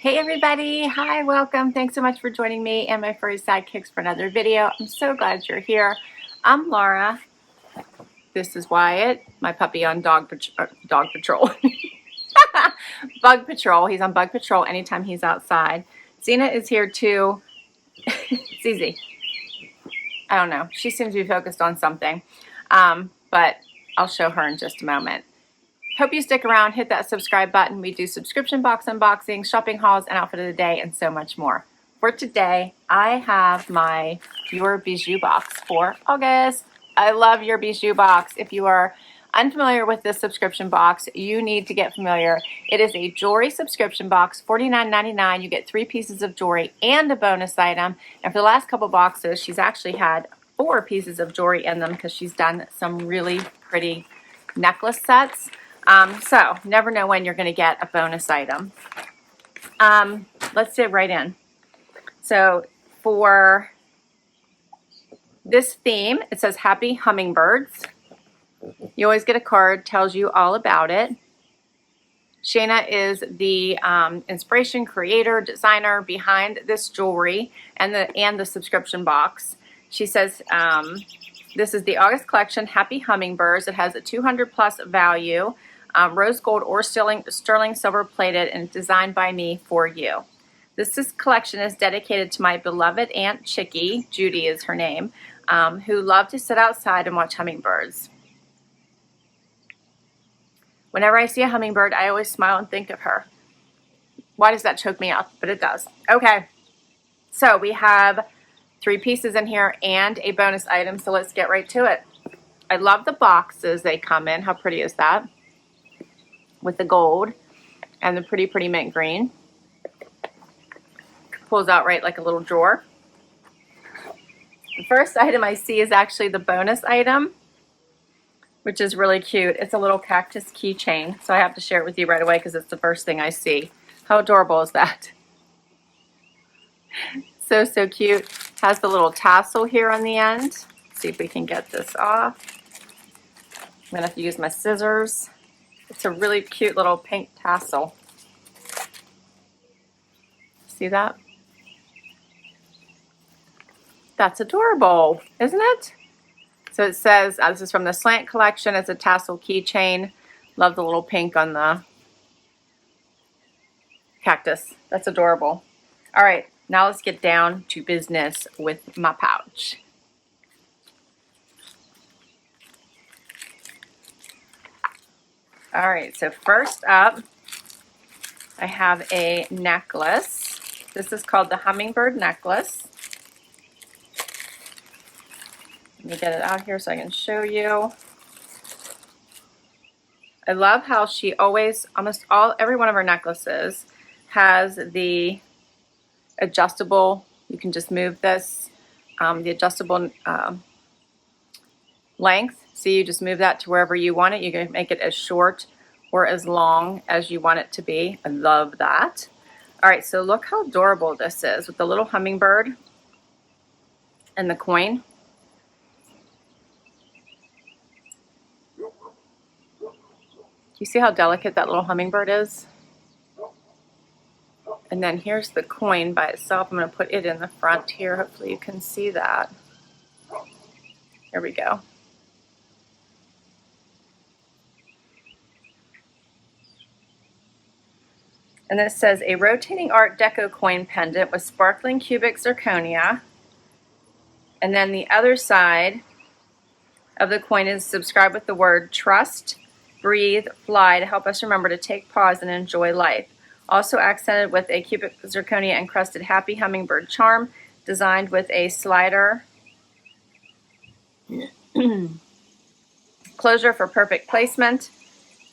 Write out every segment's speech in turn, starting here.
Hey everybody, hi, welcome. Thanks so much for joining me and my furry sidekicks for another video. I'm so glad you're here. I'm Laura. This is Wyatt, my puppy on dog patrol. Bug patrol. He's on bug patrol anytime he's outside. Zena is here too. Zizi. I don't know. She seems to be focused on something, but I'll show her in just a moment. Hope you stick around, hit that subscribe button. We do subscription box unboxings, shopping hauls, and outfit of the day, and so much more. For today, I have my Your Bijoux Box for August. I love Your Bijoux Box. If you are unfamiliar with this subscription box, you need to get familiar. It is a jewelry subscription box, $49.99. You get 3 pieces of jewelry and a bonus item. And for the last couple boxes, she's actually had 4 pieces of jewelry in them because she's done some really pretty necklace sets. So never know when you're going to get a bonus item. Let's dig right in. So for this theme, it says Happy Hummingbirds. You always get a card, tells you all about it. Shayna is the inspiration, creator, designer behind this jewelry and the subscription box. She says this is the August collection, Happy Hummingbirds. It has a 200+ value. Rose gold or sterling silver plated, and designed by me for you. This collection is dedicated to my beloved Aunt Chickie, Judy is her name, who loved to sit outside and watch hummingbirds. Whenever I see a hummingbird, I always smile and think of her. Why does that choke me up? But it does. Okay, so we have 3 pieces in here and a bonus item, so let's get right to it. I love the boxes they come in. How pretty is that? With the gold and the pretty mint green. Pulls out right like a little drawer. The first item I see is actually the bonus item, which is really cute. It's a little cactus keychain, so I have to share it with you right away because it's the first thing I see. How adorable is that? So cute. Has the little tassel here on the end. Let's see if we can get this off. I'm gonna have to use my scissors. It's a really cute little pink tassel. See that? That's adorable, isn't it? So it says, this is from the Slant collection. It's a tassel keychain. Love the little pink on the cactus. That's adorable. All right, now let's get down to business with my pouch. All right, so first up, I have a necklace. This is called the Hummingbird Necklace. Let me get it out here so I can show you. I love how she always, every one of her necklaces has the adjustable, you can just move this, the adjustable length. So you just move that to wherever you want it. You can make it as short or as long as you want it to be. I love that. All right, so look how adorable this is with the little hummingbird and the coin. You see how delicate that little hummingbird is? And then here's the coin by itself. I'm going to put it in the front here. Hopefully you can see that. Here we go. And this says a rotating Art Deco coin pendant with sparkling cubic zirconia. And then the other side of the coin is subscribed with the word trust, breathe, fly to help us remember to take pause and enjoy life. Also accented with a cubic zirconia encrusted Happy Hummingbird charm designed with a slider closure for perfect placement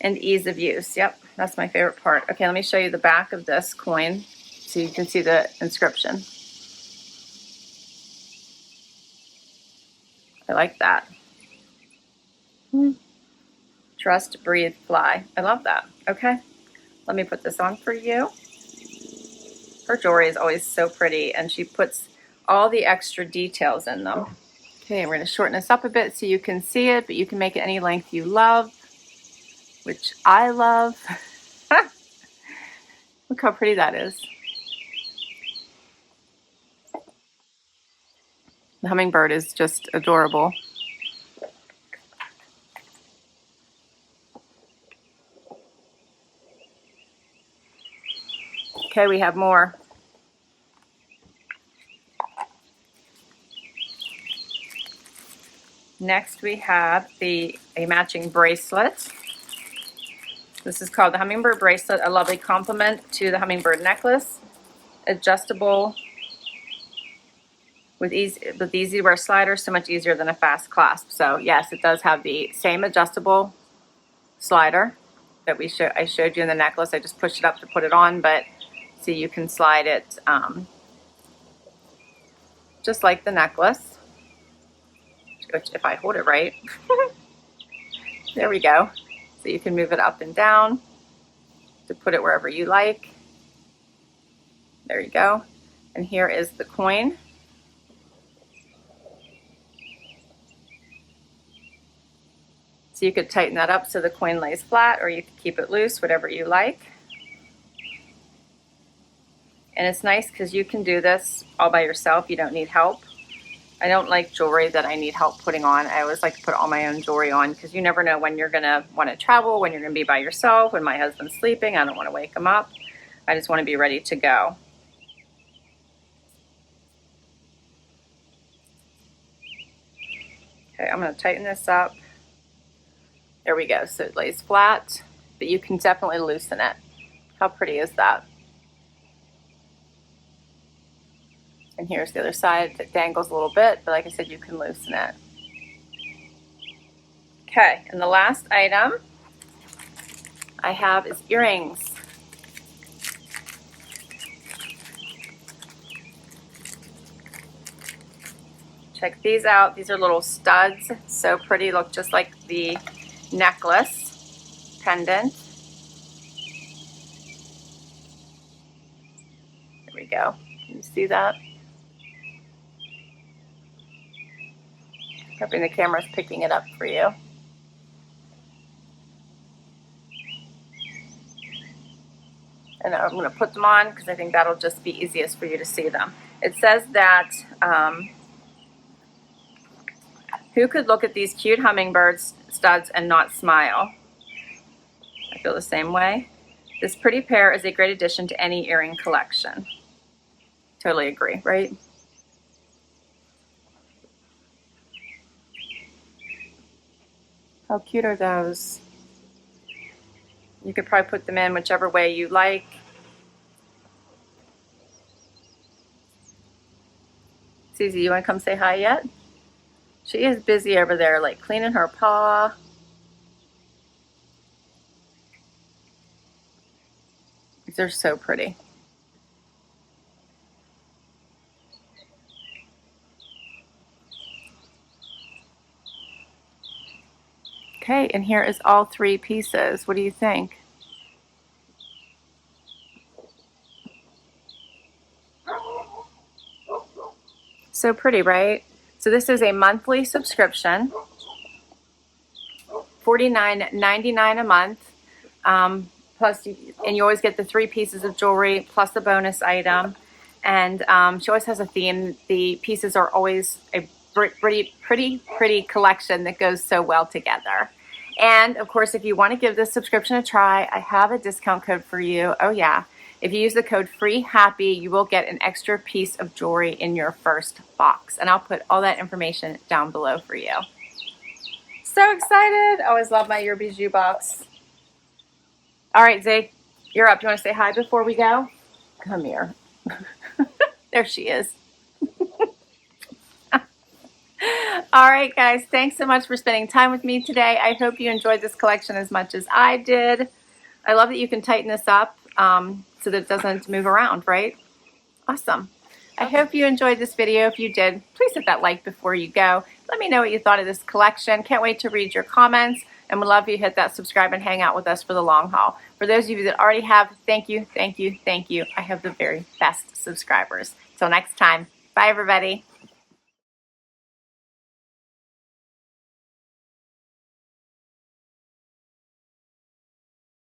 and ease of use. Yep, that's my favorite part. Okay, let me show you the back of this coin so you can see the inscription. I like that. Trust, breathe, fly. I love that. Okay, let me put this on for you. Her jewelry is always so pretty, and she puts all the extra details in them. Okay, we're going to shorten this up a bit so you can see it, but you can make it any length you love, which I love. Look how pretty that is. The hummingbird is just adorable. Okay, we have more. Next we have a matching bracelet. This is called the Hummingbird Bracelet, a lovely complement to the Hummingbird Necklace. Adjustable with easy to wear sliders, so much easier than a fast clasp. So yes, it does have the same adjustable slider that I showed you in the necklace. I just pushed it up to put it on, but see, you can slide it just like the necklace, which if I hold it right, there we go. So you can move it up and down to put it wherever you like. There you go. And here is the coin. So you could tighten that up so the coin lays flat, or you could keep it loose, whatever you like. And it's nice because you can do this all by yourself. You don't need help. I don't like jewelry that I need help putting on. I always like to put all my own jewelry on because you never know when you're going to want to travel, when you're going to be by yourself, when my husband's sleeping. I don't want to wake him up. I just want to be ready to go. Okay, I'm going to tighten this up. There we go. So it lays flat, but you can definitely loosen it. How pretty is that? And here's the other side that dangles a little bit, but like I said, you can loosen it. Okay, and the last item I have is earrings. Check these out. These are little studs. So pretty. Look just like the necklace pendant. There we go. Can you see that? Hoping the camera's picking it up for you. And I'm going to put them on because I think that'll just be easiest for you to see them. It says that who could look at these cute hummingbird studs and not smile? I feel the same way. This pretty pair is a great addition to any earring collection. Totally agree, right? How cute are those? You could probably put them in whichever way you like. Susie, you want to come say hi yet? She is busy over there, like cleaning her paw. They're so pretty. Okay, and here is all three pieces. What do you think? So pretty, right? So this is a monthly subscription, $49.99 a month. And you always get the 3 pieces of jewelry plus a bonus item. And she always has a theme. The pieces are always a pretty collection that goes so well together. And of course, if you want to give this subscription a try, I have a discount code for you. Oh yeah. If you use the code FREEHAPPY, you will get an extra piece of jewelry in your first box. And I'll put all that information down below for you. So excited. I always love my Your Bijoux Box. All right, Zay, you're up. You want to say hi before we go? Come here. There she is. All right, guys. Thanks so much for spending time with me today. I hope you enjoyed this collection as much as I did. I love that you can tighten this up so that it doesn't move around, right? Awesome. I hope you enjoyed this video. If you did, please hit that like before you go. Let me know what you thought of this collection. Can't wait to read your comments, and would love if you hit that subscribe and hang out with us for the long haul. For those of you that already have, thank you, thank you, thank you. I have the very best subscribers. Till next time. Bye, everybody.